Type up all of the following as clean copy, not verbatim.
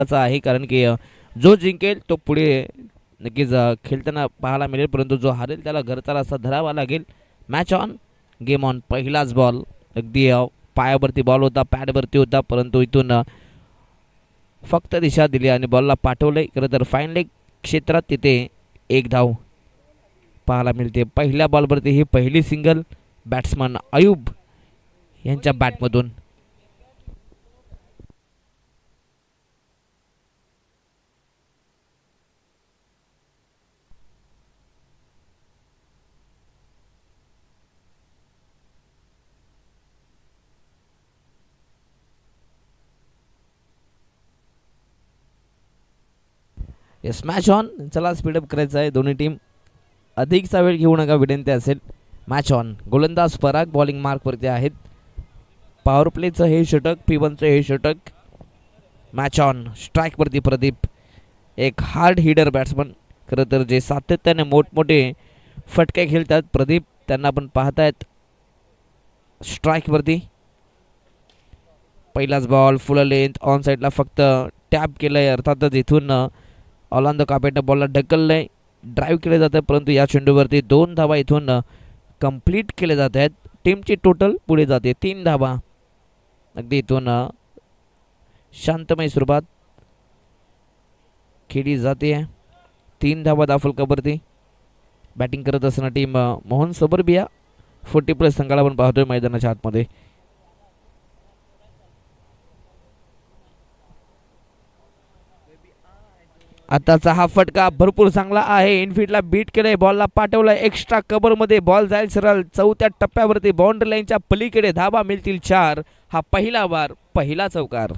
असं आहे, कारण की जो जिंकेल तो पुढे नक्कीच खेळताना पाहायला मिळेल, परंतु जो हारेल त्याला घरचा रस्ता धरावा लागेल. Match on, game on. पहिलाच बॉल अगदी पायावरती बॉल होता, पॅडवरती होता, परंतु इथून फक्त दिशा दिली आणि बॉलला पाठवले. खरं तर फाईन लेग क्षेत्रात तिथे एक धाव पाहायला मिळते. पहिल्या बॉलवरती ही पहिली सिंगल बॅट्समन अयूब यांच्या बॅटमधून. Yes, match on. चला स्पीडअप करायचं आहे. दोन्ही टीम अधिकचा वेळ घेऊ नका, विनंती असेल. Match on. गोलंदाज पराग बॉलिंग मार्कवरती आहेत. पॉवर प्लेचं हे षटक, P1चं हे षटक. Match on. स्ट्राईकवरती प्रदीप, एक हार्ड हिटर बॅट्समन. खरं तर जे सातत्याने मोठमोठे फटके खेळतात प्रदीप, त्यांना आपण पाहतायत स्ट्राईकवरती. पहिलाच बॉल फुल लेंथ ऑन साईडला फक्त टॅप केलंय, अर्थातच इथून ऑलांदो कापेटनं बॉलला ढकललंय. ड्राईव्ह केले जातं, परंतु या चेंडूवरती 2 धावा इथून कंप्लीट केले जात आहेत. टीमची टोटल पुढे जाते 3 धावा. अगदी इथून शांतमय सुरुवात खेळली जाते. 3 धावा दाफलकावरती. बॅटिंग करत असताना टीम मोहन सबरबिया 40+ संघाला आपण पाहतोय मैदानाच्या आतमध्ये. आताचा हा फटका भरपूर चांगला आहे. इनफिल्डला बीट केलंय, बॉलला पाठवलंय एक्स्ट्रा कव्हर मध्ये. बॉल जाईल सरळ चौथ्या टप्प्यावरती, बाउंड्री लाईनच्या पलीकडे. धाबा मिळतील 4. हा पहिला वार, पहिला चौकार.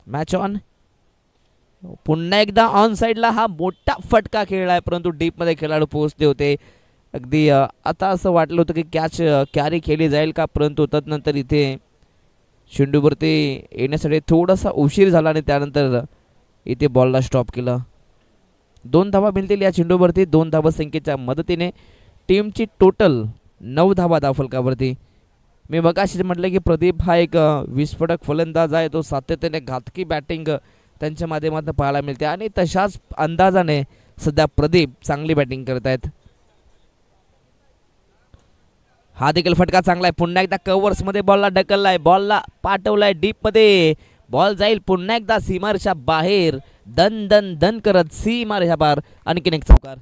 Match on. पुन्हा एकदा ऑन साईडला हा मोठा फटका खेळलाय, परंतु डीप मध्ये खेळाडू पोहोचले होते. अगदी आता असं वाटलं होतं की कॅच कॅरी केली जाईल का, परंतु तदनंतर इथे चेंडूवरती येण्यासाठी थोडासा उशीर झाला आणि त्यानंतर इथे बॉलला स्टॉप केलं. 2 धावा मिळतील या चेंडूवरती. 2 धावा संख्येच्या मदतीने टीमची टोटल 9 धावा दाफलकावरती. मी मगाशी म्हटलं की प्रदीप हा एक विस्फोटक फलंदाज आहे. तो सातत्याने घातकी बॅटिंग त्यांच्या माध्यमातून पाहायला मिळते आणि तशाच अंदाजाने सध्या प्रदीप चांगली बॅटिंग करत आहेत. हा देखील फटका चांगला आहे. पुन्हा एकदा कव्हर्स मध्ये बॉलला ढकललाय, बॉलला पाठवलाय डीप मध्ये. बॉल जाईल पुन्हा एकदा सीमारेषा बाहेर. दन दन दन करत सीमारेषा पार. आणखीन एक चौकार.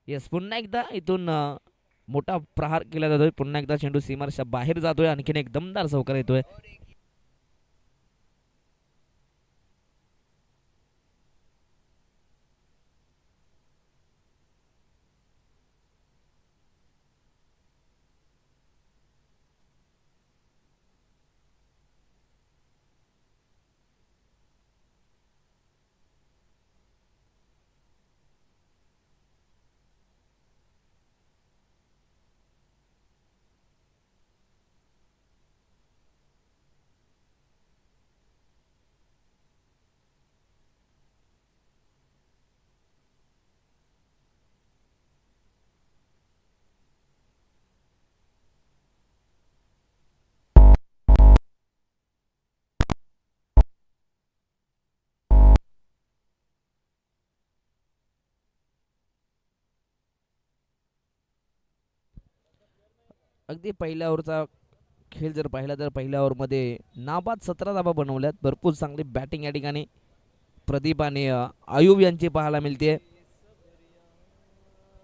येस, पुन्हा एकदा इथून मोठा प्रहार केला जातोय. पुन्हा एकदा चेंडू सीमारेषा बाहेर जातोय. आणखीन एक दमदार चौकार येतोय. अगदी पहिल्या ओव्हरचा खेळ जर पाहिला तर पहिल्या ओव्हरमध्ये नाबाद 17 धावा बनवल्यात. भरपूर चांगली बॅटिंग या ठिकाणी प्रदीप आणि आयुब यांची पाहायला मिळते.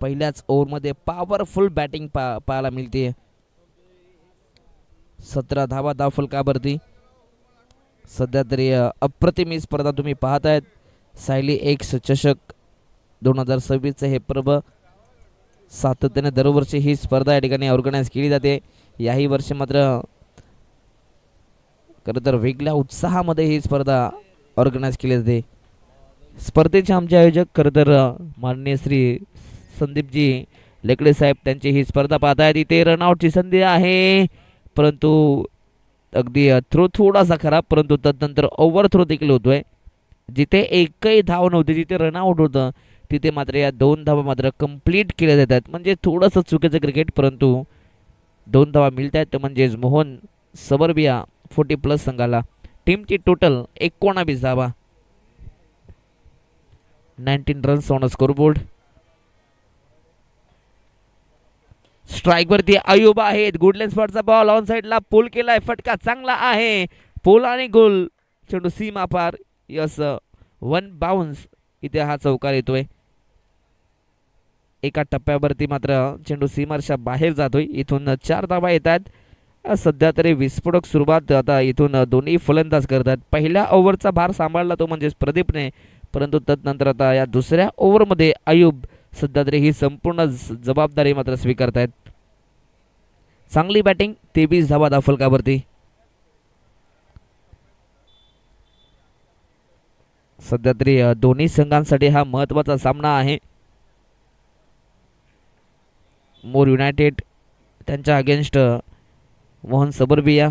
पहिल्याच ओव्हरमध्ये पॉवरफुल बॅटिंग पाहायला मिळते. 17 धावा धावफलकावरती. सध्या तरी अप्रतिम ही स्पर्धा तुम्ही पाहतायत. सायली एक्स चषक 2026चं हे पर्व सातत्याने दरवर्षी ही स्पर्धा या ठिकाणी ऑर्गनाईज केली जाते. याही वर्षी मात्र खरं तर वेगळ्या उत्साहामध्ये ही स्पर्धा ऑर्गनाईज केली जाते. स्पर्धेचे आमचे आयोजक खरं तर माननीय श्री संदीपजी लेकडे साहेब त्यांची ही स्पर्धा पाहतायत. इथे रनआउटची संधी आहे परंतु अगदी थ्रो थोडासा खराब, परंतु तदनंतर ओव्हर थ्रो देखील होतोय. जिथे एकही धाव नव्हती, जिथे रनआउट होतं तिथे मात्र या 2 धावा मात्र कंप्लीट केल्या जातात. म्हणजे थोडंसं चुकीचं क्रिकेट, परंतु 2 धावा मिळत आहेत. म्हणजेच मोहन सबर्बिया 40+ संघाला. टीमची टोटल 19 धावा, 19 रन्स ऑन स्कोरबोर्ड. स्ट्राईक वरती आयुब आहेत. गुडलँड स्पॉटचा बॉल ऑन साइडला पुल केलाय. फटका चांगला आहे. पुल आणि गोल. चेंडू सीमा पार. Yes, 1 bounce. इथे हा चौकार येतोय. एका टप्प्यावरती मात्र चेंडू सीमारच्या बाहेर जातोय. इथून 4 धावा येतात. सध्या तरी विस्फोटक सुरुवात आता इथून दोन्ही फलंदाज करतात. पहिल्या ओव्हरचा भार सांभाळला तो म्हणजेच प्रदीपने, परंतु तदनंतर आता या दुसऱ्या ओव्हरमध्ये आयुब सध्या तरी ही संपूर्ण जबाबदारी मात्र स्वीकारतायत. चांगली बॅटिंग. 23 धावा धावफलकावरती. सध्या तरी दोन्ही संघांसाठी हा महत्त्वाचा सामना आहे. मोर युनायटेड त्यांच्या अगेन्स्ट मोहन सबर्बिया.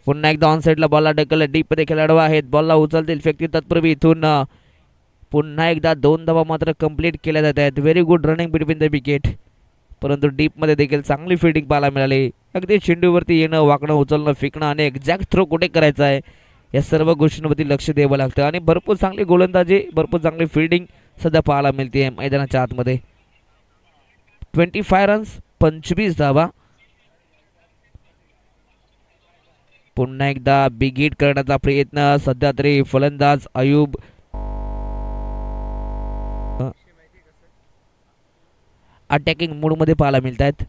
पुन्हा एकदा ऑन साइडला बॉलला ढकलला. डीप मध्ये खेळाडू आहेत. बॉलला उचलतील, फेकतील तत्पूर्वी इथून पुन्हा एकदा 2 धावा मात्र कंप्लीट केल्या जात आहेत. Very good running between the wicket, परंतु डीपमध्ये देखील चांगली फिल्डिंग पाहायला मिळाली. अगदी चेंडूवरती येणं, वाकणं, उचलणं, फेकणं आणि एक्झॅक्ट थ्रो कुठे करायचा आहे या सर्व गोष्टींवरती लक्ष द्यावं लागतं. आणि भरपूर चांगली गोलंदाजी, भरपूर चांगली फिल्डिंग सध्या पाहायला मिळते मैदानाच्या आतमध्ये. 25 रन्स, 25 धावा. पुन्हा एकदा बिग हिट करण्याचा प्रयत्न. सध्या तरी फलंदाज आयुब अटॅकिंग मूडमध्ये पाहायला मिळत आहेत.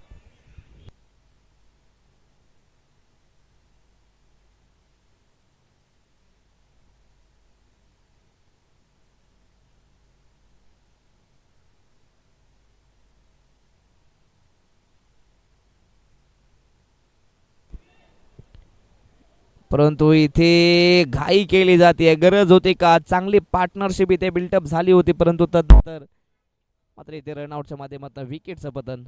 परंतु इथे घाई केली जाते. गरज होती का? चांगली पार्टनरशिप इथे बिल्टअप झाली होती, परंतु तदनंतर मात्र इथे रनआउटच्या माध्यमातून विकेटचं पतन.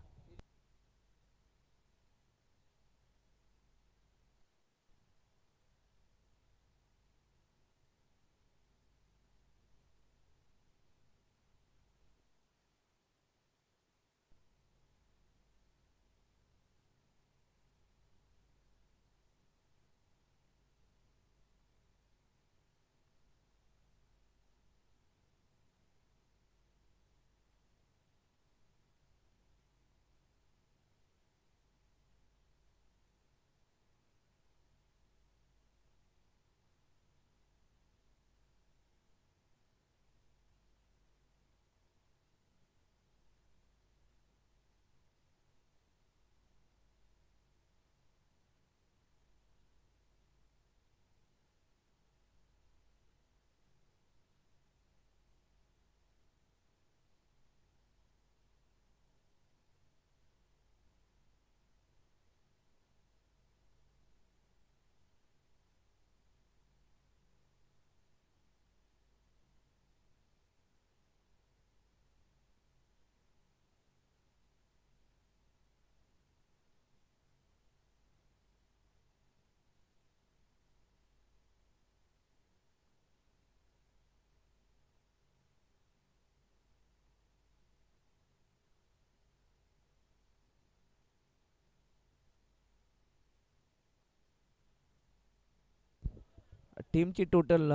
टीमची टोटल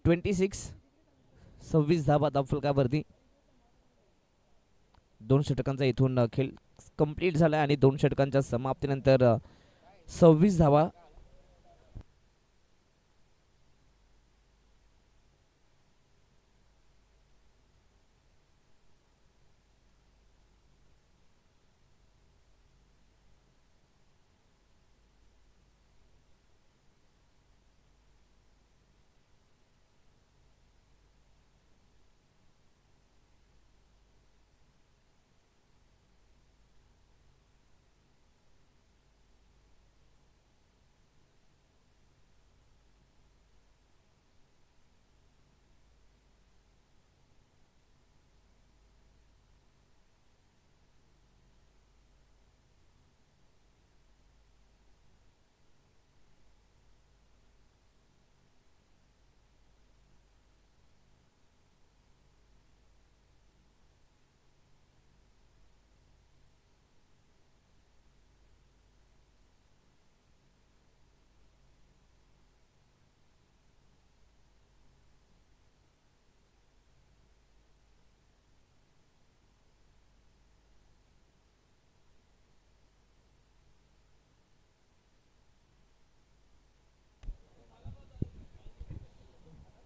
26 धावा धावफलकावरती. 2 षटकांचा इथून खेळ कंप्लीट झाला आणि 2 षटकांच्या समाप्तीनंतर 26 धावा.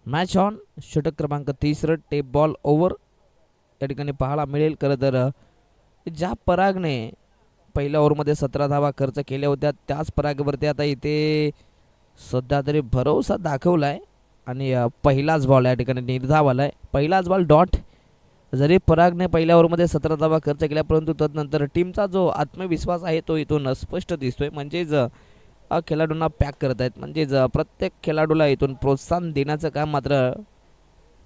Match on. षटक क्रमांक 30 टेप बॉल ओव्हर या ठिकाणी पाहायला मिळेल. खरं तर ज्या परागने पहिल्या ओव्हरमध्ये 17 धावा खर्च केल्या होत्या त्याच परागवरती आता इथे सध्या तरी भरोसा दाखवलाय आणि पहिलाच बॉल या ठिकाणी निर्धाव आलाय. पहिलाच बॉल डॉट. जरी परागने पहिल्या ओव्हरमध्ये 17 धावा खर्च केल्या परंतु तदनंतर टीमचा जो आत्मविश्वास आहे तो इथून स्पष्ट दिसतोय. म्हणजेच खेळाडूंना पॅक करत आहेत. म्हणजेच प्रत्येक खेळाडूला इथून प्रोत्साहन देण्याचं काम मात्र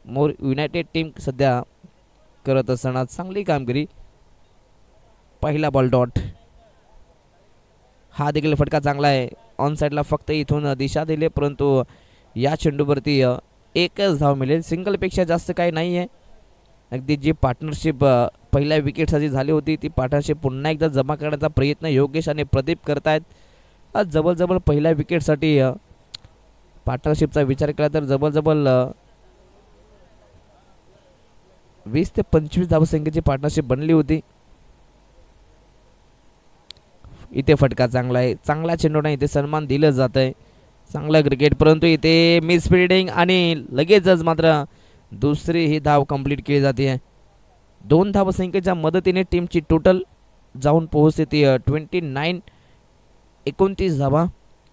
मोर युनायटेड टीम सध्या करत असताना चांगली कामगिरी. पहिला बॉल डॉट. हा देखील फटका चांगला आहे. ऑन साईडला फक्त इथून दिशा दिली परंतु या चेंडूवरती एकच धाव मिळेल. सिंगलपेक्षा जास्त काही नाही आहे. अगदी जी पार्टनरशिप पहिल्या विकेटसाठी झाली होती ती पार्टनरशिप पुन्हा एकदा जमा करण्याचा प्रयत्न योगेश आणि प्रदीप करतायत. जवळजवळ पहिल्या विकेटसाठी पार्टनरशिपचा विचार केला तर जवळजवळ 20 ते 25 धावसंख्येची पार्टनरशिप बनली होती. इथे फटका चांगला आहे. चांगला चेंडूने इथे सन्मान दिलं जात आहे. चांगलं क्रिकेट परंतु इथे मिस फिल्डिंग आणि लगेचच मात्र दुसरी ही धाव कंप्लीट केली जाते. 2 धावसंख्येच्या मदतीने टीमची टोटल जाऊन पोहोचते ती 29 धावा.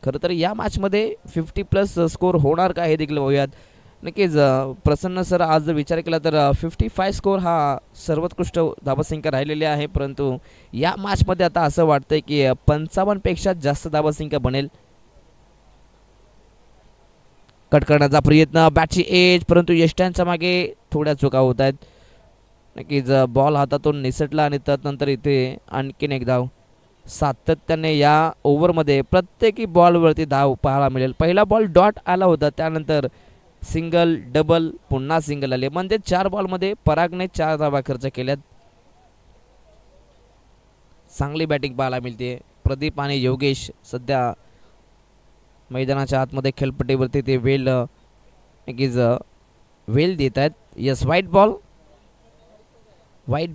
खरं तर या मॅचमध्ये 50+ स्कोर होणार का हे देखील बघूयात. नक्कीच प्रसन्न सर आज जर विचार केला तर 55 स्कोर हा सर्वोत्कृष्ट धावसंख्या राहिलेली आहे परंतु या मॅचमध्ये आता असं वाटतंय की 55पेक्षा जास्त धावसंख्या बनेल. कट करण्याचा प्रयत्न बॅटची एज परंतु यष्ट्यांच्या मागे थोड्या चुका होत आहेत. नक्कीच बॉल हातातून निसटला आणि त्यानंतर इथे आणखीन एक धाव. सातत्याने या ओव्हरमध्ये प्रत्येकी बॉलवरती धाव पाहायला मिळेल. पहिला बॉल डॉट आला होता त्यानंतर सिंगल डबल पुन्हा सिंगल आले म्हणजे 4 बॉलमध्ये परागने 4 धावा खर्च केल्यात. चांगली बॅटिंग पाहायला मिळते. प्रदीप आणि योगेश सध्या मैदानाच्या आतमध्ये खेळपट्टीवरती ते वेल देत आहेत. यस व्हाईट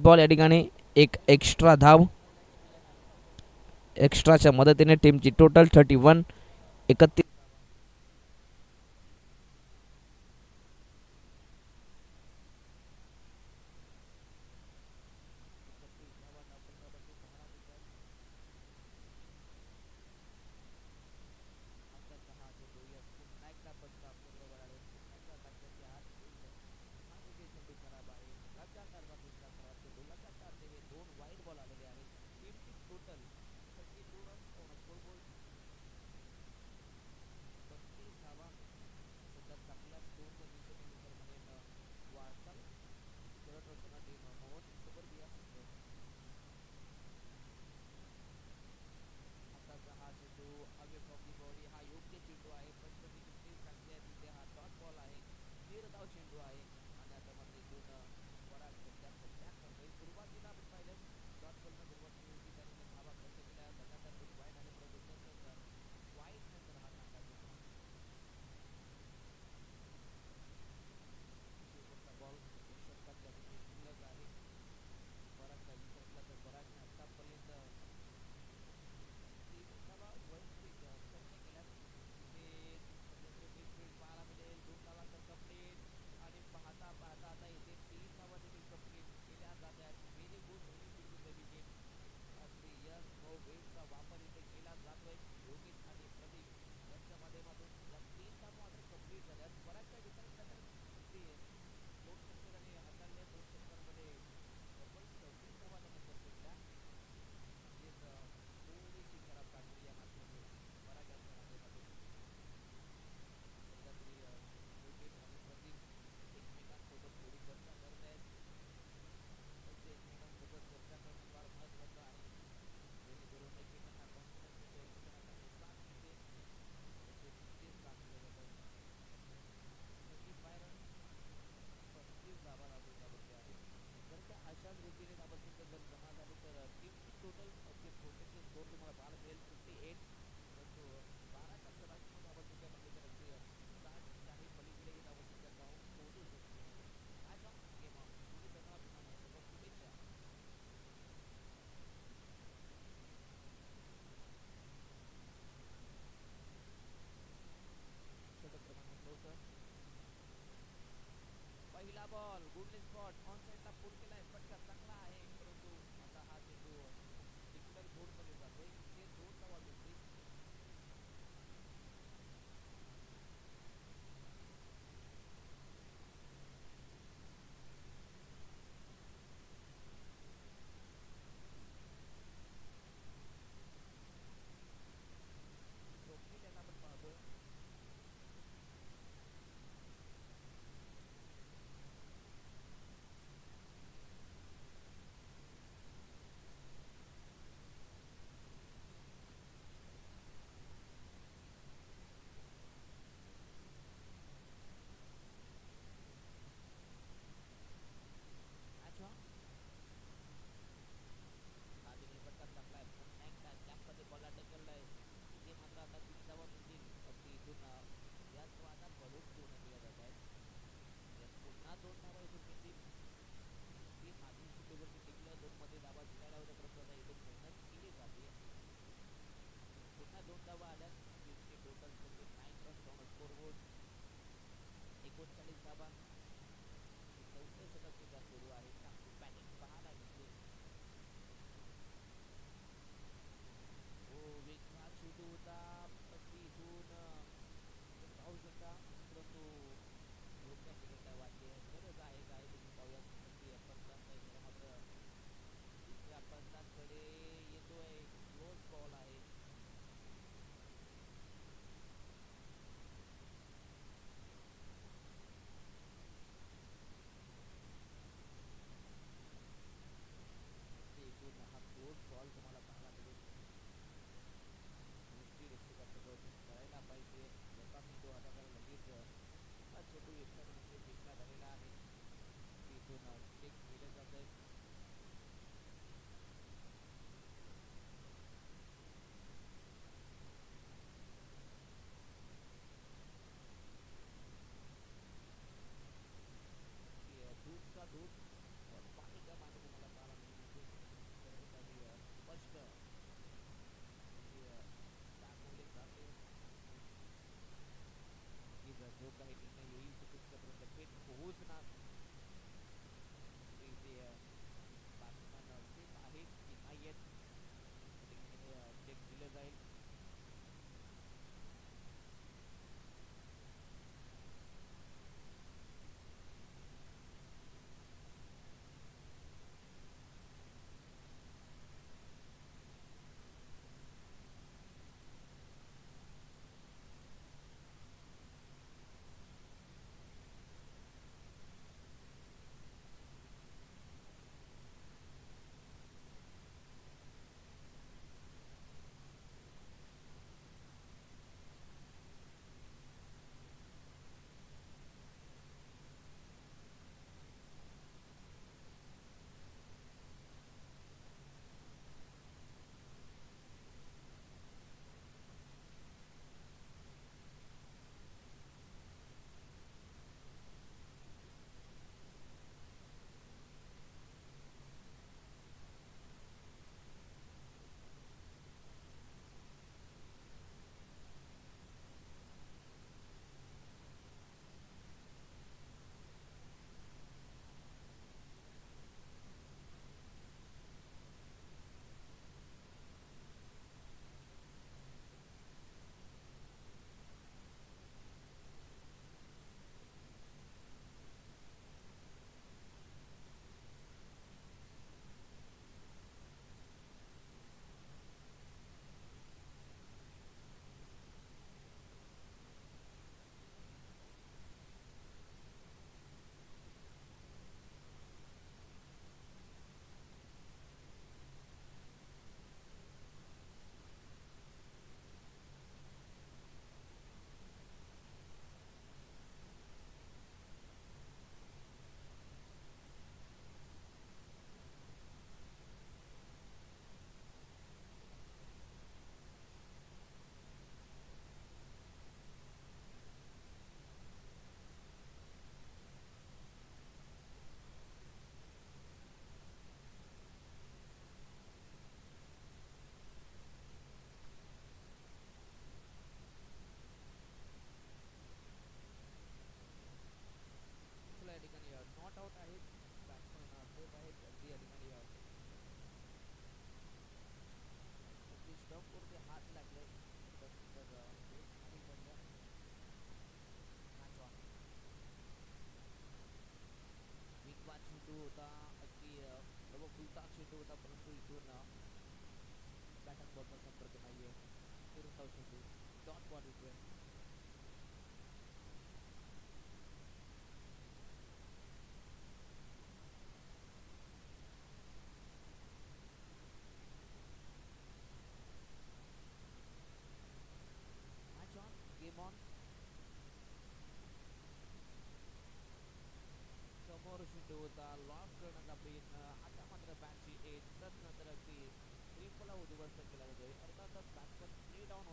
बॉल या ठिकाणी एक एक्स्ट्रा धाव. एक्स्ट्राच्या मदतीने टीमची टोटल 31.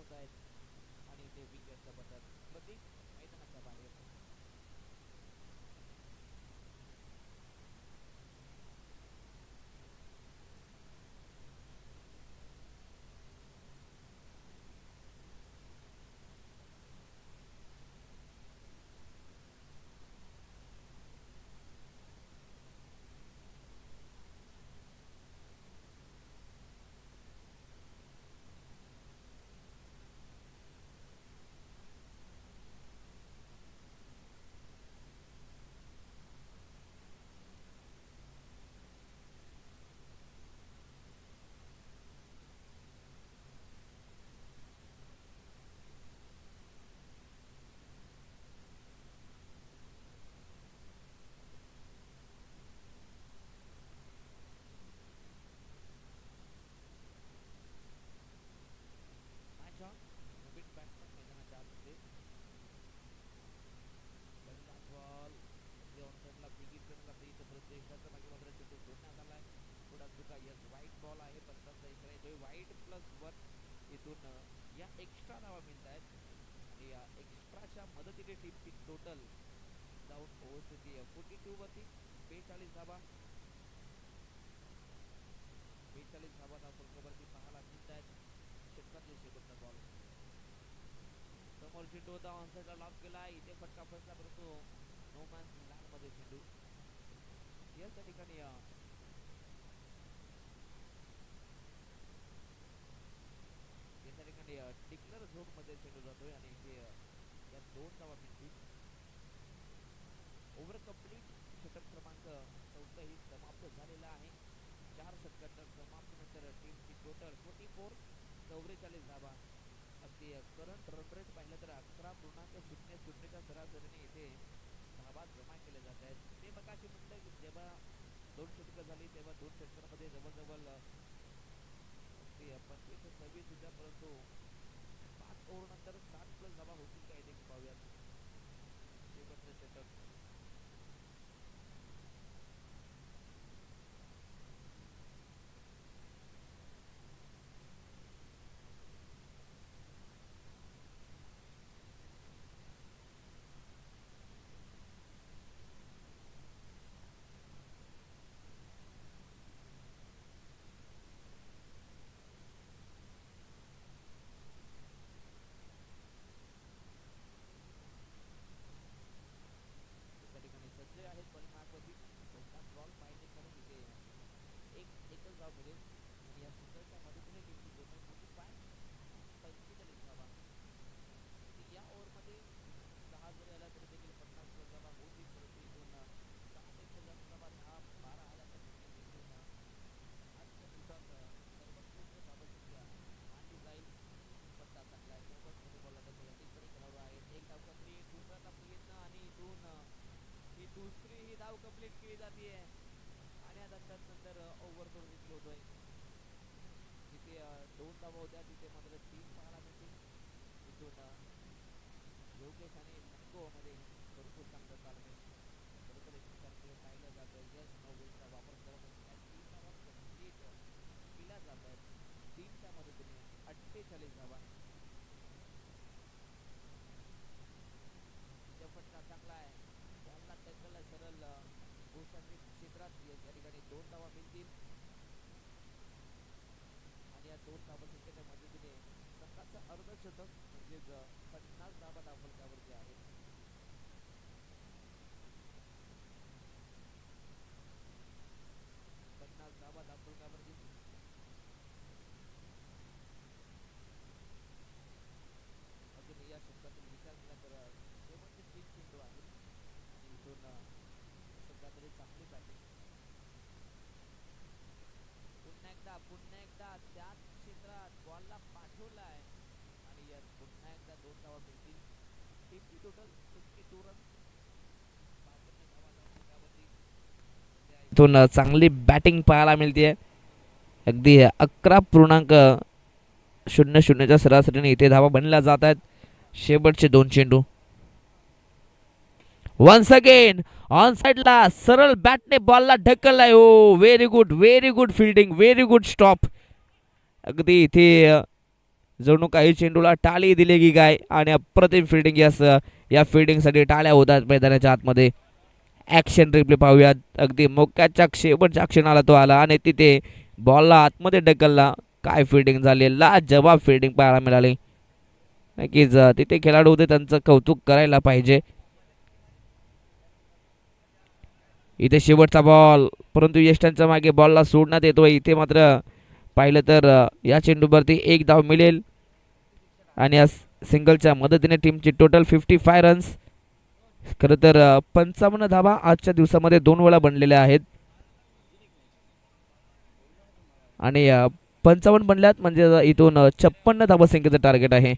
होत आहेत आणि ते विकेटचा बदल प्रतीक मैदानाच्या बाहेर. Match on. नवीन बॅट्समन मैदानाच्या आतमध्ये. पहिला बॉल ऑन साईडला बिगिट करत जाते इथं प्रत्येकाच्या मागे मात्र चेंडू सोडण्यात आलाय. थोडा चुका. यस वाईट बॉल आहे पंचांचा इशारा येतोय. वाईट +1 इथून या एक्स्ट्रा धावा मिळत आहेत आणि या एक्स्ट्राच्या मदतीने टीमची टोटल जाऊन पोहोचते 42 वरती. 42 धावा. 42 धावा फलकावरती पाहायला मिळत आहेत. षटकातले शेवटचा बॉल. समोर चेंडू होता ऑन साईडला लॉक केला. इथे फटका फसला परंतु नो मॅन्स लँड मध्ये चेंडू. या ठिकाणी डिक्लेअर झोन मध्ये चेंडू जातोय आणि इथे या 2 धावा मिळतील. Over complete. षटक क्रमांक 14 ही समाप्त झालेला आहे. 4 षटकांच्या समाप्तीनंतर टीमची टोटल 44 धावा. अगदी करंट रन रेट पाहिलं तर 11.00च्या सरासरीने इथे धावा जमा केल्या जात आहेत. ते मगाशी म्हटलं की जेव्हा 2 षटकं झाली तेव्हा 2 षटकांमध्ये जवळजवळ 25-26 होत्या परंतु 5 ओव्हर नंतर 60+ धावा होतील का इथे पाहूयात. शेवटचं षटक. सज्ज आहेत बॉलिंग बॉल पाहिजे म्हणून इथे एकच धाव मिळेल आणि या सिंगलच्या मदतीने टीमची टोटल 45 धावा. या ओव्हरमध्ये 6 जरी आला तरी देखील 50+ धावा होतील परंतु इथून 6 पेक्षा जास्त धावा 10-12 आल्या तर इथून आजच्या दिवसात सर्वोत्कृष्ट धावसंख्या मानली जाईल. पत्ता चांगला आहे. मोहम्मद बॉलला टीमकडे खेळाडू आहेत. एक धाव कंप्लीट. दुसरा प्रयत्न आणि इथून ही दुसरी ही धाव कंप्लीट केली जाते आणि आता त्यानंतर ओव्हर थोडं देखील होतोय. जिथे 2 धावा होत्या तिथे मात्र 3 पाहायला मिळतील. इथून योगेश आणि मॅंगो मध्ये भरपूर चांगलं चाललंय. बरोबर एक ठिकाणी पाहिलं जातं. यस नोवेलचा वापर करत असताना 3 धावा कंप्लीट केल्या जात आहेत. 3च्या मदतीने 48 धावा. फटका चांगला आहे. बॉलला टक्कल सरळ गोष्टी क्षेत्रात या ठिकाणी 2 धावा मिळतील आणि या 2 धावसंख्येच्या मदतीने संघाचं अर्धशतक म्हणजेच 50 धावा फलकावरती आहेत. 50 धावा फलकावरती. अजून या षटकातील विचार केला तर शेवटचे 3 चेंडू आहेत आणि इथून संघाकडे चांगली बॅटिंग. पुन्हा एकदा त्याच क्षेत्रात बॉलला पाठवलाय आणि यात पुन्हा एकदा 2 धावा मिळतील. टीमची टोटल 52 रन. इथून चांगली बॅटिंग पाहायला मिळते. अगदी 11.00च्या सरासरीने इथे धावा बनल्या जात आहेत. शेवटचे 2 चेंडू. वन्स अगेन ऑन साइडला सरळ बॅटने बॉलला ढकललाय. Oh very good fielding. Very good stop. अगदी इथे जणू काही चेंडूला टाळी दिली की काय आणि अप्रतिम फिल्डिंग या फिल्डिंगसाठी टाळ्या होतात मैदानाच्या आतमध्ये. ॲक्शन रिप्ले पाहूयात. अगदी मोक्याच्या शेवटच्या क्षणाला तो आला आणि तिथे बॉलला आतमध्ये ढकलला. काय फिल्डिंग झाली, लाजवाब फिल्डिंग पाहायला मिळाली. नक्कीच तिथे खेळाडू होते त्यांचं कौतुक करायला पाहिजे. इथे शेवटचा बॉल, परंतु यष्टांच्या मागे बॉलला सोडण्यात येतोय. इथे मात्र पाहिलं तर या चेंडूवरती एक धाव मिळेल आणि या सिंगलच्या मदतीने टीमची टोटल 55 रन्स. खरं तर 55 धावा आजच्या दिवसामध्ये 2 वेळा बनलेल्या आहेत आणि 55 बनल्यात म्हणजे इथून 56 धावा संख्येचं टार्गेट आहे.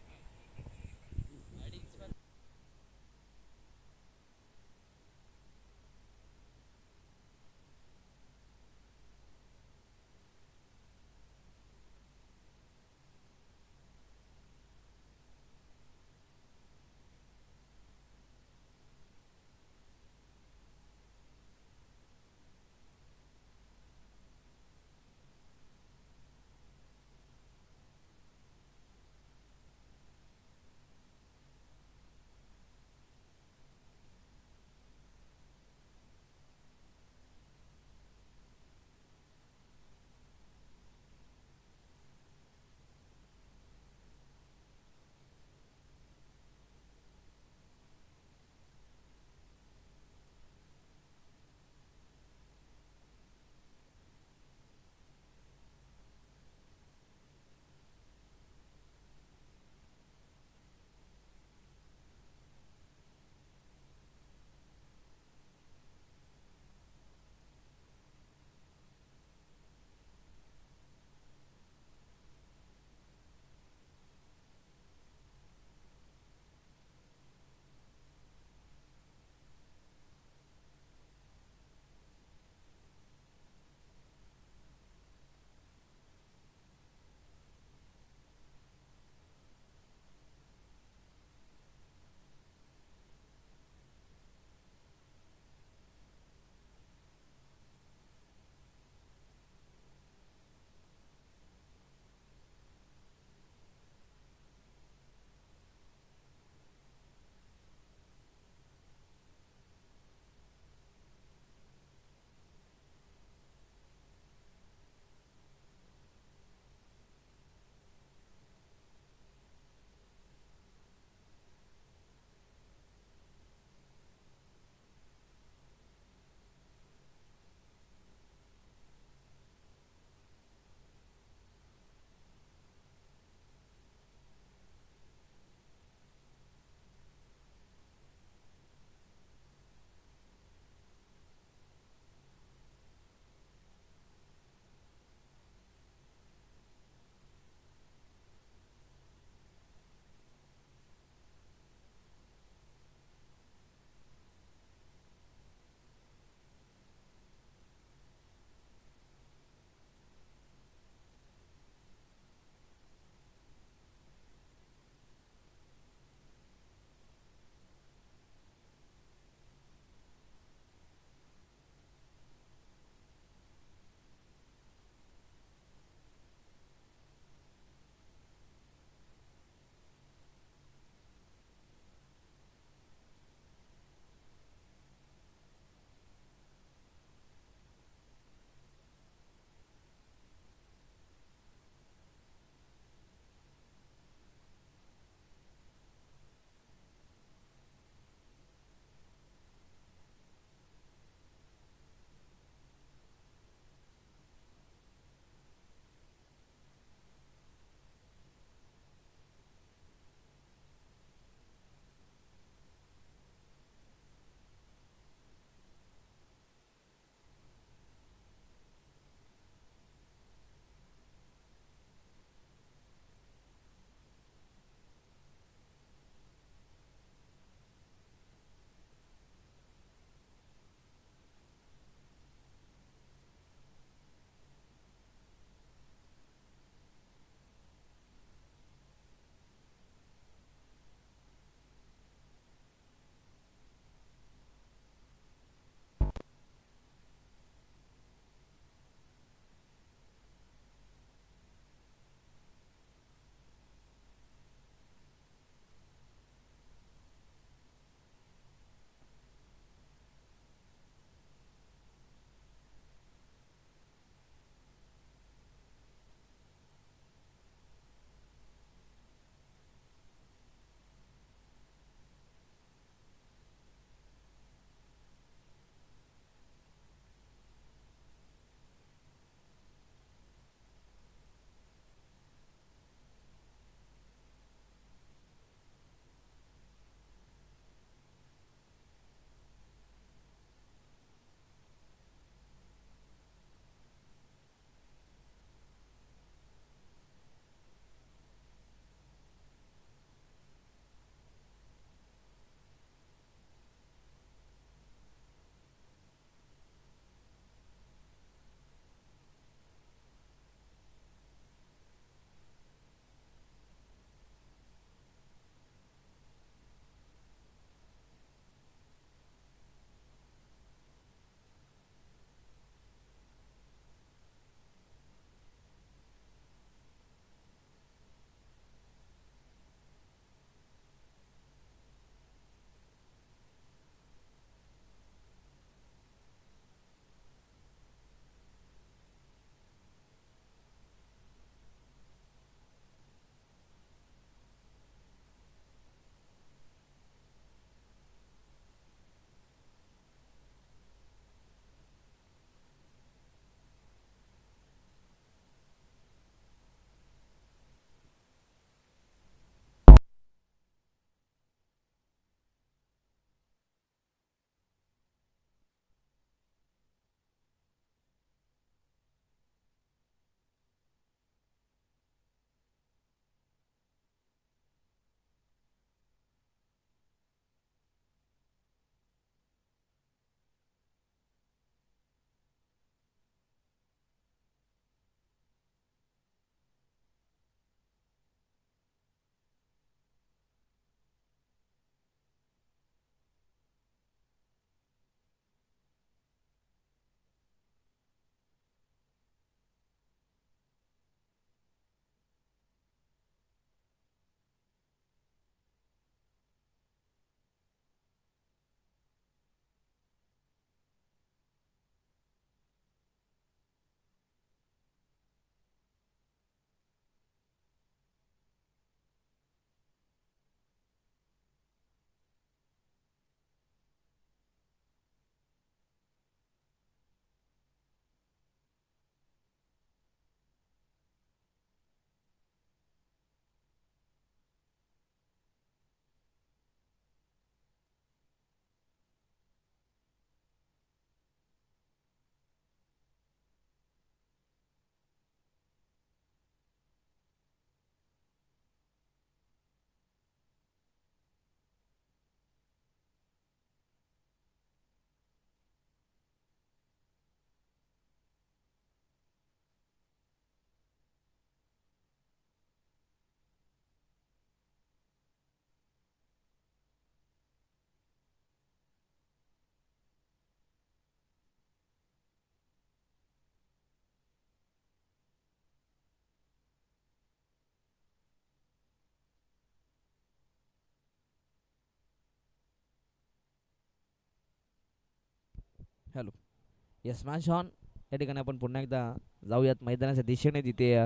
Hello yes match on. या ठिकाणी आपण पुन्हा एकदा जाऊयात मैदानाच्या दिशेने. तिथे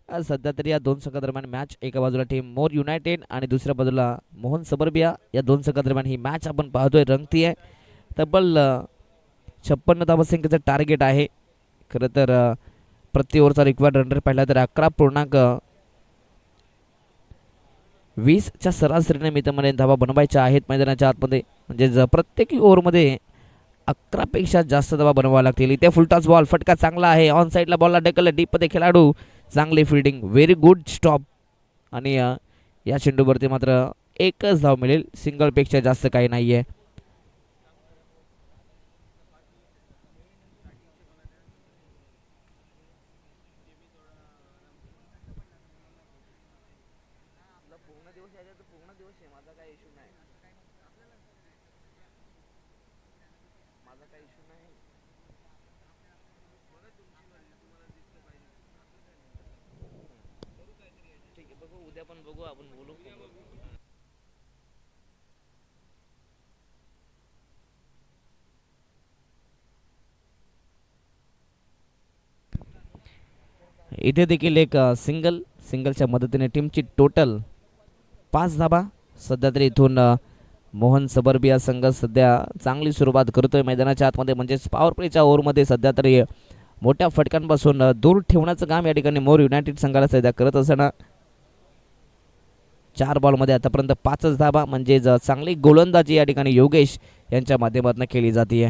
सध्या तरी या दोन संघादरम्यान मॅच, एका बाजूला टीम मोर युनायटेड आणि दुसऱ्या बाजूला मोहन सबर्बिया, या दोन संघादरम्यान ही मॅच आपण पाहतोय रंगती आहे. तब्बल 56 धावसंख्येचं टार्गेट आहे. खरं तर प्रति ओव्हरचा रिक्वायर्ड रन रेट पाहिला तर 11.20च्या सरासरीने मित्रांमध्ये धावा बनवायच्या आहेत मैदानाच्या आतमध्ये. म्हणजे प्रत्येक ओव्हरमध्ये 11पेक्षा जास्त धावा बनवाव्या लागतील. इथे फुलटॉस बॉल, फटका चांगला आहे. ऑन साईडला बॉलला ढकललं डीपमध्ये खेळाडू, चांगली फिल्डिंग, व्हेरी गुड स्टॉप. आणि या चेंडूवरती मात्र एकच धाव मिळेल, सिंगलपेक्षा जास्त काही नाही आहे. उद्या पण बघू, आपण बोलू. इथे देखील एक सिंगलच्या मदतीने टीमची टोटल 5 धाबा. सध्या तरी इथून मोहन सबर्बिया संघ सध्या चांगली सुरुवात करतोय मैदानाच्या आतमध्ये. म्हणजेच पॉवर प्लेच्या ओव्हरमध्ये सध्या तरी मोठ्या फटकांपासून दूर ठेवण्याचं काम या ठिकाणी मोर युनायटेड संघाला सध्या करत असताना 4 बॉलमध्ये आतापर्यंत 5च धाबा. म्हणजे चांगली गोलंदाजी या ठिकाणी योगेश यांच्या माध्यमातून केली जाते.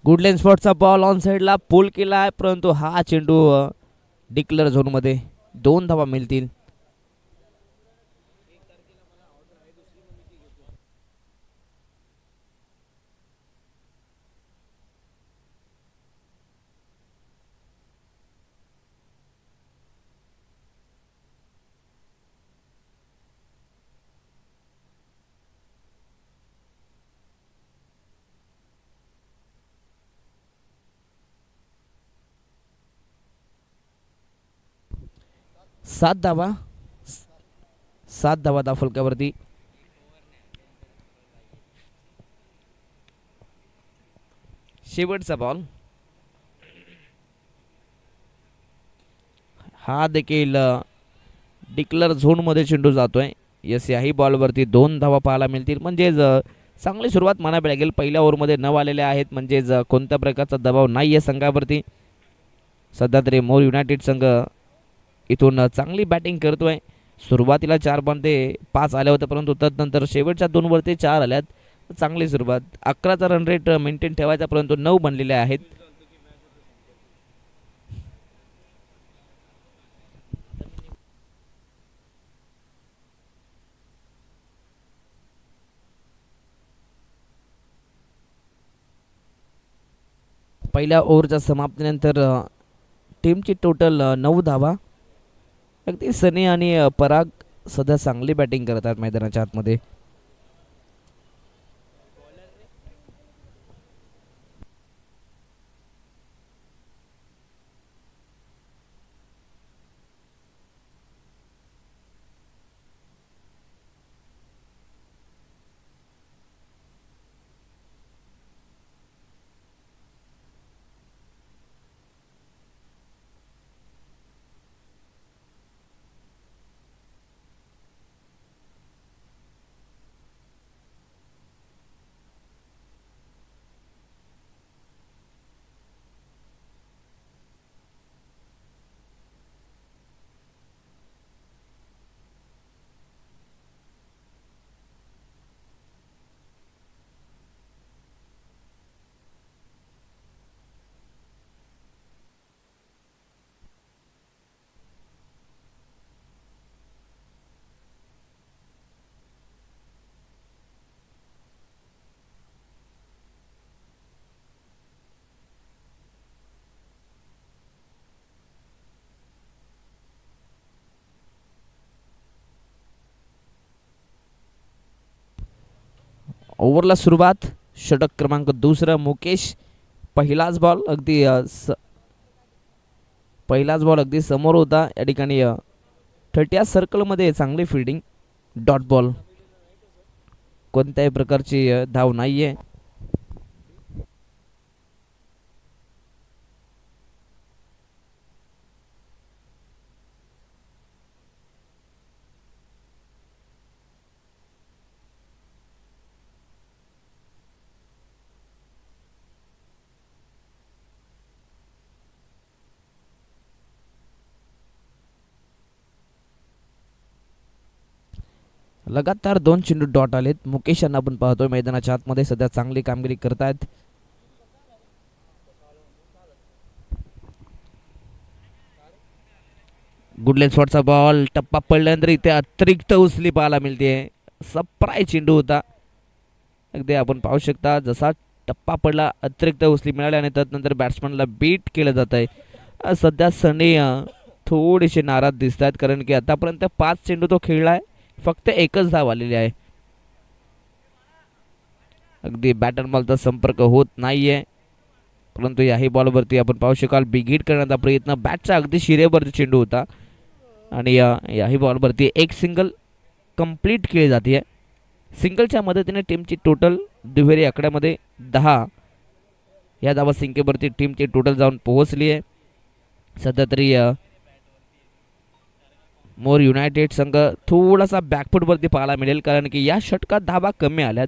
गुडलेन स्पॉटचा बॉल ऑन साईडला पुल केला आहे, परंतु हा चेंडू डिक्लेअर झोनमध्ये 2 धावा मिळतील. सात धावा फलकावरती. शेवटचा बॉल, हा देखील डिक्लेअर झोनमध्ये चेंडू जातोय. यस, याही बॉलवरती 2 धावा पाहायला मिळतील. म्हणजेच चांगली सुरुवात म्हणावी लागेल. पहिल्या ओव्हरमध्ये 9 आलेले आहेत. म्हणजेच कोणत्या प्रकारचा दबाव नाही आहे संघावरती. सध्या तरी मोर युनायटेड संघ इथून चांगली बॅटिंग करतोय. सुरुवातीला 4 मध्ये 5 आल्या होत्या, परंतु तदनंतर शेवटच्या 2 वरती 4 आल्यात. चांगली सुरुवात. 11चा रन रेट मेंटेन ठेवायचा, परंतु 9 बनलेले आहेत. पहिल्या ओव्हरच्या समाप्तीनंतर टीमची टोटल 9 धावा. अगदी सनी आणि पराग सध्या चांगली बॅटिंग करतात मैदानाच्या आतमध्ये. ओव्हरला सुरुवात. षटक क्रमांक 2 मुकेश. पहिलाच बॉल अगदी समोर होता. या ठिकाणी 30 सर्कलमध्ये चांगली फिल्डिंग. Dot ball. कोणत्याही प्रकारची धाव नाहीये. लगातार 2 चेंडू डॉट आलेत. मुकेश यांना आपण पाहतोय मैदानाच्या आतमध्ये सध्या चांगली कामगिरी करतायत. गुडलेन शॉटचा बॉल टप्पा पडल्यानंतर इथे अतिरिक्त उचली पाहायला मिळते. सरप्राईज चेंडू होता. अगदी आपण पाहू शकता जसा टप्पा पडला अतिरिक्त उचली मिळाली आणि त्यानंतर बॅट्समनला बीट केलं जात आहे. सध्या सनी थोडेसे नाराज दिसत आहेत कारण की आतापर्यंत 5 चेंडू तो खेळलाय, फक्त एकच धाव आलेली आहे. अगदी बॅटर बॉलचा संपर्क होत नाहीये, परंतु याही बॉलवरती आपण पाहू शकाल बिग हिट करण्याचा प्रयत्न. बॅटचा अगदी शिरेवरती चेंडू होता आणि याही बॉलवरती एक सिंगल कंप्लीट केली जाते. सिंगलच्या मदतीने टीमची टोटल दुहेरी आकड्यामध्ये 10 या धावा संख्येवरती टीमची टोटल जाऊन पोहोचली आहे. सध्या तरी मोर युनायटेड संघ थोडासा बॅकफुटवरती पाहायला मिळेल कारण की या षटकात धावा कमी आल्यात.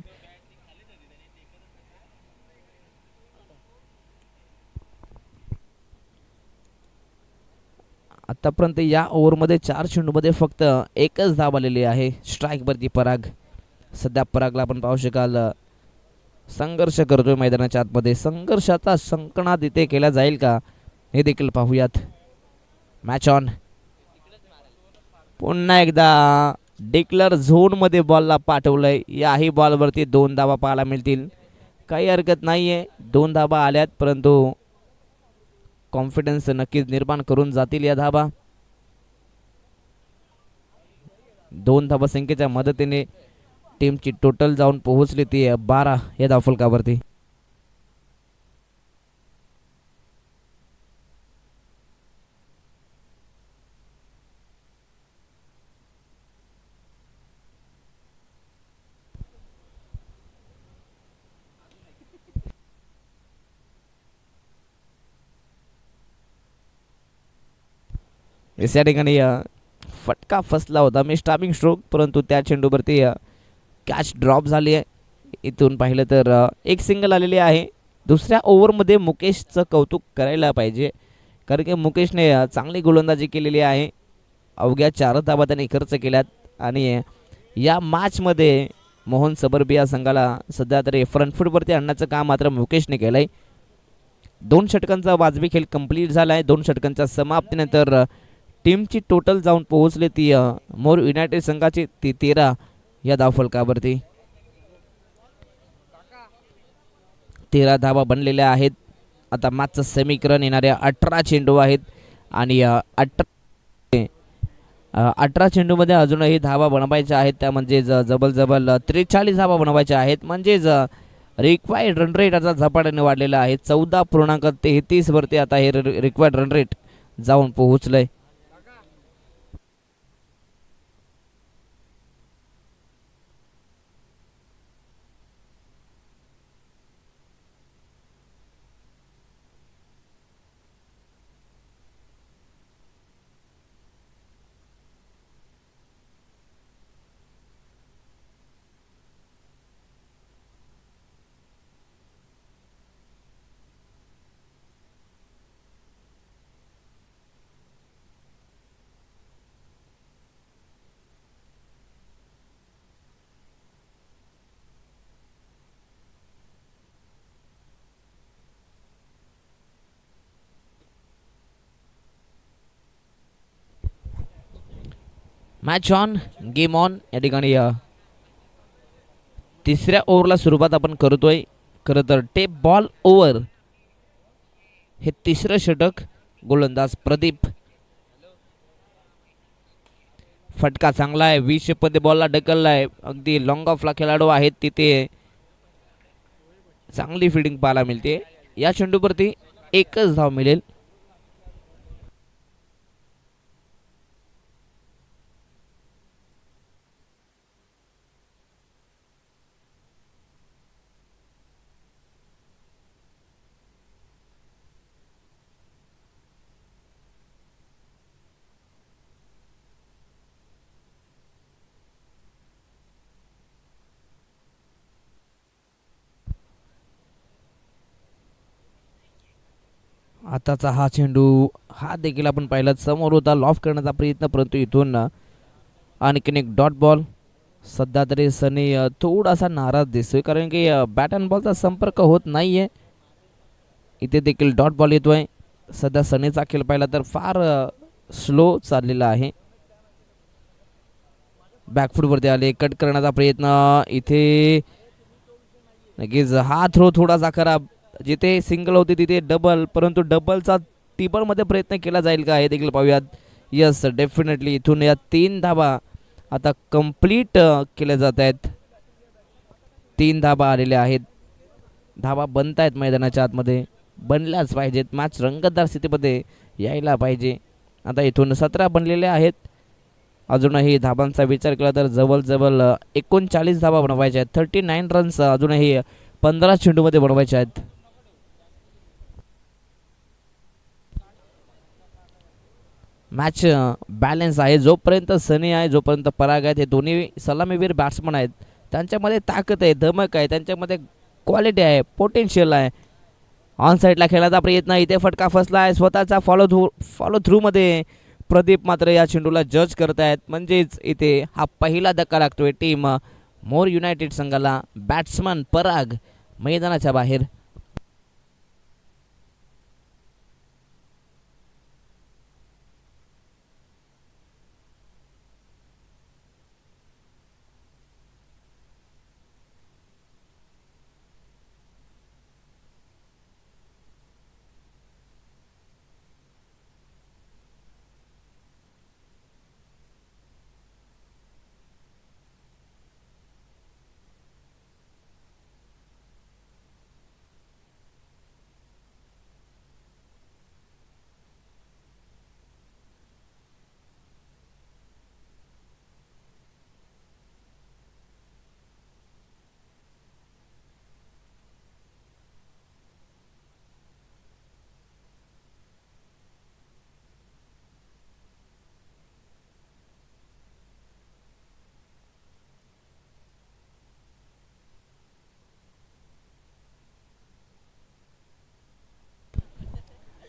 आतापर्यंत या ओव्हरमध्ये 4 चेंडूमध्ये फक्त एकच धाव आलेली आहे. स्ट्राईकवरती पराग. सध्या परागला आपण पाहू शकाल संघर्ष करतोय मैदानाच्या आतमध्ये. संघर्षाचा संकनाद इथे केला जाईल का हे देखील पाहूयात. Match on. पुन्हा एकदा डिक्लर झोनमध्ये बॉलला पाठवलंय. याही बॉलवरती 2 धावा पाहायला मिळतील. काही हरकत नाहीये, 2 धावा आल्यात परंतु कॉन्फिडन्स नक्कीच निर्माण करून जातील या धावा. 2 धावा संख्येच्या मदतीने टीमची टोटल जाऊन पोहोचली ती 12 या धावफलकावरती. या ठिकाणी फटका फसला होता मी स्टार्टिंग स्ट्रोक, परंतु त्या चेंडूवरती कॅच ड्रॉप झाली आहे. इथून पाहिलं तर एक सिंगल आलेली आहे. दुसऱ्या ओव्हरमध्ये मुकेशचं कौतुक करायला पाहिजे कारण की मुकेशने चांगली गोलंदाजी केलेली आहे. अवघ्या 4 धावा त्यांनी खर्च केल्यात आणि या मॅचमध्ये मोहन सबर्बिया संघाला सध्या तरी फ्रंट फूटवरती आणण्याचं काम मात्र मुकेशने केलं आहे. 2 षटकांचा वाजवी खेळ कंप्लीट झाला आहे. 2 षटकांच्या समाप्तीनंतर टीमची टोटल जाऊन पोहोचली ती मोर युनायटेड संघाची ती 13 या धावफलकावरती. 13 धावा बनलेल्या आहेत. आता मॅचचं समीकरण येणाऱ्या 18 चेंडू आहेत आणि 18 चेंडूमध्ये अजूनही धावा बनवायच्या आहेत. त्या म्हणजे जबल 43 धावा बनवायच्या आहेत. म्हणजेच रिक्वायर्ड रन रेट आता झपाट्याने वाढलेला आहे. 14.33 वरती आता हे रिक्वायर्ड रन रेट जाऊन पोहोचलंय. Match on game on. या ठिकाणी तिसऱ्या ओव्हरला सुरुवात आपण करतोय. खरं तर टेप बॉल ओव्हर हे तिसरं षटक. गोलंदाज प्रदीप. फटका चांगला आहे. 20 मध्ये बॉलला ढकललाय. अगदी लॉंग ऑफला खेळाडू आहेत तिथे चांगली फिल्डिंग पाहायला मिळते. या चेंडूवरती एकच धाव मिळेल. आताचा हा चेंडू हा देखील आपण पाहिला समोर होता लॉफ करण्याचा प्रयत्न, परंतु इथून आणखीन एक डॉट बॉल. सध्या तरी सनी थोडासा नाराज दिसतोय कारण की बॅट अँड बॉलचा संपर्क होत नाहीये. इथे देखील डॉट बॉल येतोय. सध्या सनीचा खेळ पाहिला तर फार स्लो चाललेला आहे. बॅकफूटवरती आले, कट करण्याचा प्रयत्न. इथे नक्कीच हा थ्रो थोडासा खराब. जिथे सिंगल होते तिथे डबल, परंतु डबलचा मध्ये प्रयत्न केला जाईल का हे देखील पाहूयात. यस, डेफिनेटली इथून या 3 धाबा आता कंप्लीट केल्या जात आहेत. 3 धाबा आलेल्या आहेत. धाबा बनत आहेत मैदानाच्या आतमध्ये, बनल्याच पाहिजेत. मॅच रंगतदार स्थितीमध्ये यायला पाहिजे. आता इथून 17 बनलेले आहेत. अजूनही धाबांचा विचार केला तर जवळजवळ 39 धाबा बनवायच्या आहेत. 39 रन्स अजूनही 15 चेंडूमध्ये बनवायचे आहेत. मॅच बॅलन्स आहे. जोपर्यंत सनी आहे, जोपर्यंत पराग आहेत, हे दोन्ही सलामीवीर बॅट्समन आहेत. त्यांच्यामध्ये ताकद आहे, धमक आहे, त्यांच्यामध्ये क्वालिटी आहे, पोटेन्शियल आहे. ऑन साईडला खेळायचा प्रयत्न. इथे फटका फसला आहे. स्वतःचा फॉलो थ्रू मध्ये प्रदीप मात्र या चेंडूला जज करतायत. म्हणजेच इथे हा पहिला धक्का लागतोय टीम मोर युनायटेड संघाला. बॅट्समन पराग मैदानाच्या बाहेर.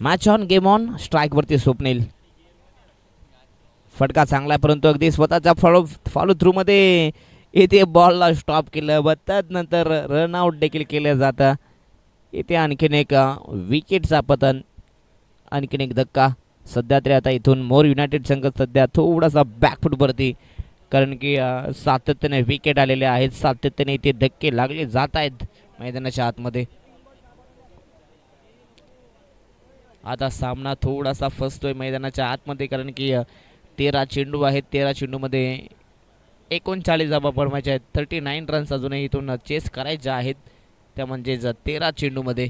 Match on game on. Strike वरती स्वप्नील. फटका चांगला आहे, परंतु अगदी स्वतःच्या फॉलो थ्रू मध्ये इथे बॉलला स्टॉप केलं. नंतर रनआउट देखील केलं जातं. इथे आणखीन एक विकेटचा पतन, आणखीन एक धक्का. सध्या तरी आता इथून मोर युनायटेड संघ सध्या थोडासा बॅकफूटवरती, कारण की सातत्याने विकेट आलेले आहेत. सातत्याने इथे धक्के लागले जात आहेत मैदानाच्या आतमध्ये. आता सामना थोडासा फसतोय मैदानाच्या आतमध्ये, कारण की 13 चेंडू आहेत. 13 चेंडूमध्ये 39 धाबा बनवायच्या आहेत. 39 रन्स अजूनही इथून चेस करायचे आहेत. त्या म्हणजेच 13 चेंडूमध्ये.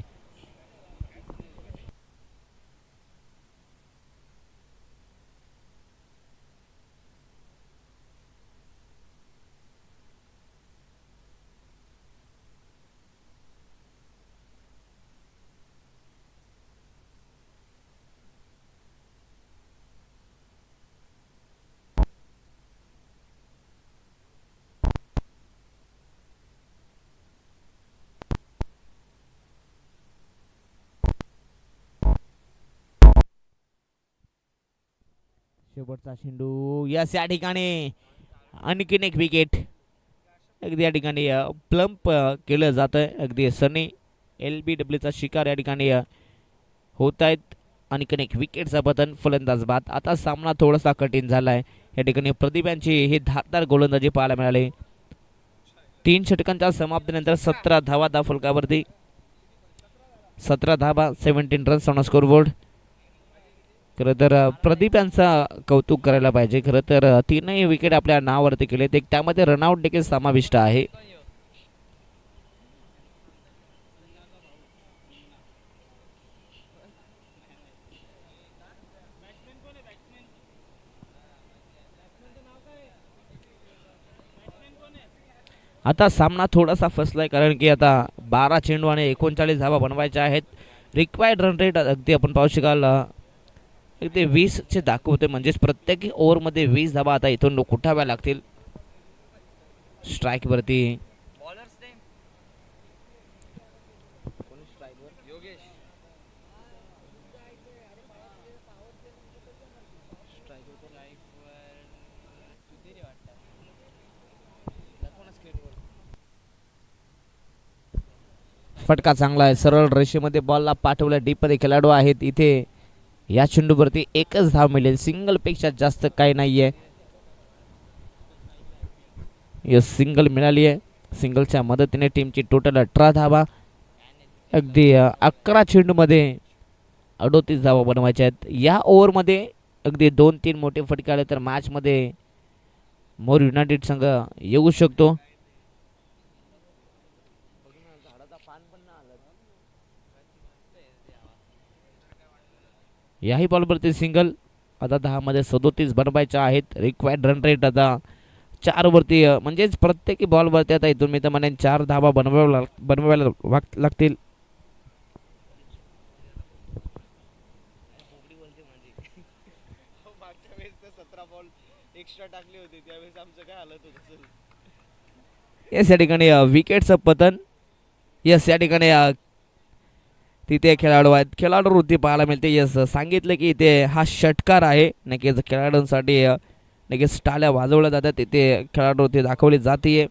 शेवटचा चेंडू. यस, या ठिकाणी आणखीन एक विकेट. अगदी या ठिकाणी प्लम्प केलं जातं. अगदी सनी LBWचा शिकार या ठिकाणी होत आहेत. आणखीन एक विकेटचा पतन. फलंदाज बाद. आता सामना थोडासा कठीण झाला आहे. या ठिकाणी प्रदीप यांची ही धारदार गोलंदाजी पाहायला मिळाली. 3 षटकांच्या समाप्तीनंतर 17 धावा फलकावरती. 17 धावा, 17 रन्स ऑन स्कोरबोर्ड. खरं तर प्रदीप यांचा कौतुक करायला पाहिजे. खरं तर 3ही विकेट आपल्या नावावरती केले. त्यामध्ये रनआउट देखील समाविष्ट आहे. आता सामना थोडासा फसलाय, कारण की आता 12 चेंडू आणि 39 धावा बनवायच्या आहेत. रिक्वायर्ड रन रेट अगदी आपण पाहू शकाल ते 20चे दाखवते. म्हणजेच प्रत्येक ओव्हरमध्ये 20 धावा आता इथून कुठाव्या लागतील. स्ट्राईकवरती फटका चांगला आहे, सरळ रेषेमध्ये बॉलला पाठवल्या. डीपमध्ये खेळाडू आहेत इथे. या चेंडूवरती एकच धाव मिळेल, सिंगल पेक्षा जास्त काही नाहीये. यस, सिंगल मिळाली आहे. सिंगलच्या मदतीने टीमची टोटल 18 धावा. अगदी 11 चेंडूमध्ये 38 धावा बनवायच्या आहेत. या ओव्हरमध्ये अगदी 2-3 मोठे फटके आले तर मॅचमध्ये मोर युनायटेड संघ येऊ शकतो. याही बॉलवरती सिंगल. आता 10 मध्ये 37 बनवायच्या आहेत. रिक्वायर्ड रन रेट आता 4 वरती, म्हणजेच प्रत्येकी बॉलवरती आता इथून मी तर म्हणेन 4 धावा बनवायला लागतील. येस, या ठिकाणी विकेटचं पतन. येस, या ठिकाणी तिथे खेळाडू आहेत, खेळाडू वृत्ती पाहायला मिळते. यस, सांगितलं की इथे हा षटकार आहे. नक्कीच खेळाडूंसाठी नक्कीच टाळ्या वाजवल्या जातात. तिथे खेळाडू वृत्ती दाखवली जाते.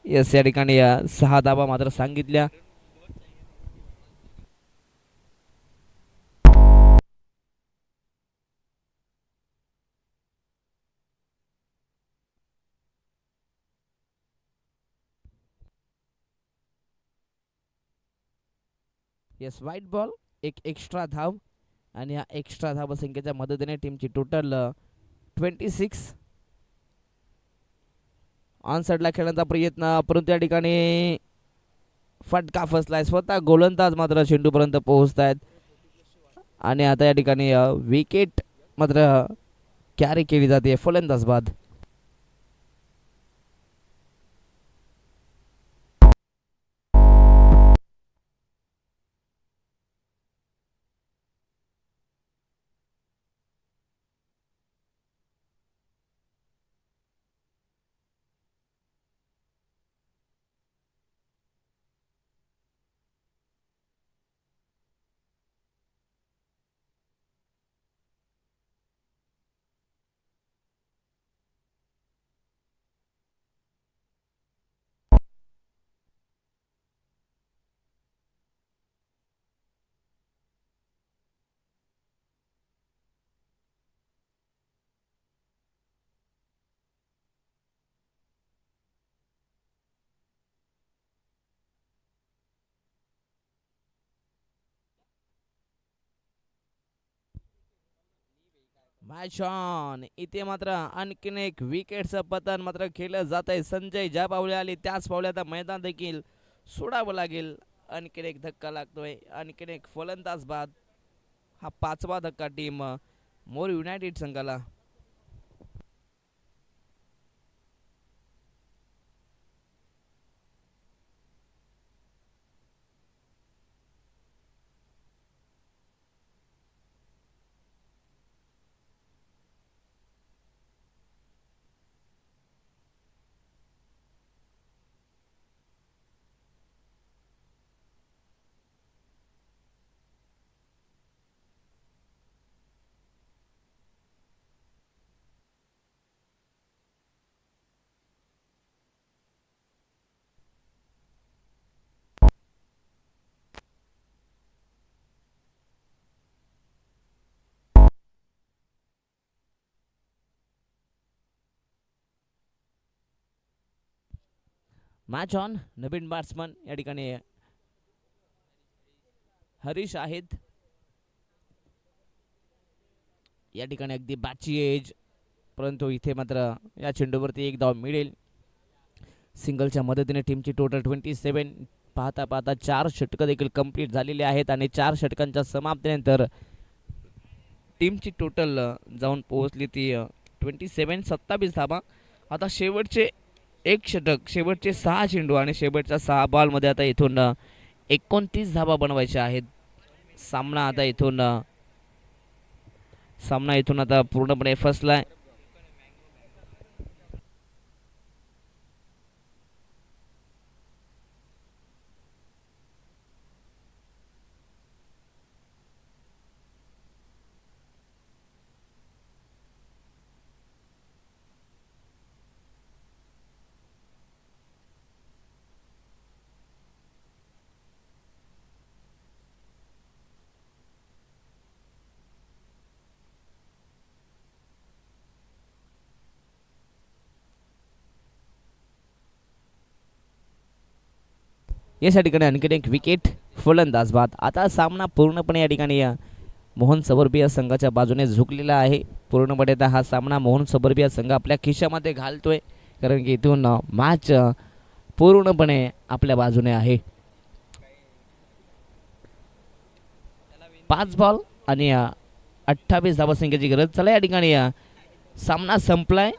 यस, या ठिकाणी 6 धावा मात्र सांगितल्या. येस, वाईट बॉल, एक एक्स्ट्रा धाव. आणि या एक्स्ट्रा धाव संख्येच्या मदतीने टीमची टोटल 26. ऑन साईडला खेळण्याचा प्रयत्न, परंतु या ठिकाणी फटका फसलाय. स्वतः गोलंदाज मात्र चेंडूपर्यंत पोहोचत आहेत. आणि आता या ठिकाणी विकेट मात्र कॅरी केली जाते फलंदाज बाद. Match on. इथे मात्र आणखीन एक विकेटचं पतन मात्र खेळलं जात आहे. संजय ज्या पावले आले त्याच पावले आता मैदान देखील सोडावं लागेल. आणखीन एक धक्का लागतोय, आणखीन एक फलंदाज बाद. हा 5वा धक्का टीम मोर युनायटेड संघाला. Match on. नवीन बॅट्समन या ठिकाणी हरीश आहेत. या ठिकाणी अगदी बॅटची एज, परंतु इथे मात्र या चेंडूवरती एक धाव मिळेल. सिंगलच्या मदतीने टीमची टोटल 27. पाहता पाहता 4 षटकं देखील कंप्लीट झालेली आहेत. आणि 4 षटकांच्या समाप्तीनंतर टीमची टोटल जाऊन पोहोचली ती 27. 27 धावा. आता शेवटचे एक षटक, शेवटचे 6 चेंडू आणि शेवटच्या 6 बॉलमध्ये आता इथून 29 धावा बनवायच्या आहेत. सामना इथून आता पूर्णपणे फसलाय. या ठिकाणी आणखीन एक विकेट फलंदाज बाद. आता सामना पूर्णपणे या ठिकाणी मोहन सबर्बिया संघाच्या बाजूने झुकलेला आहे. पूर्णपणे आता हा सामना मोहन सबर्बिया संघ आपल्या खिशामध्ये घालतोय, कारण की इथून मॅच पूर्णपणे आपल्या बाजूने आहे. 5 बॉल आणि 28 धावसंख्येची गरज. चला या ठिकाणी सामना संपलाय.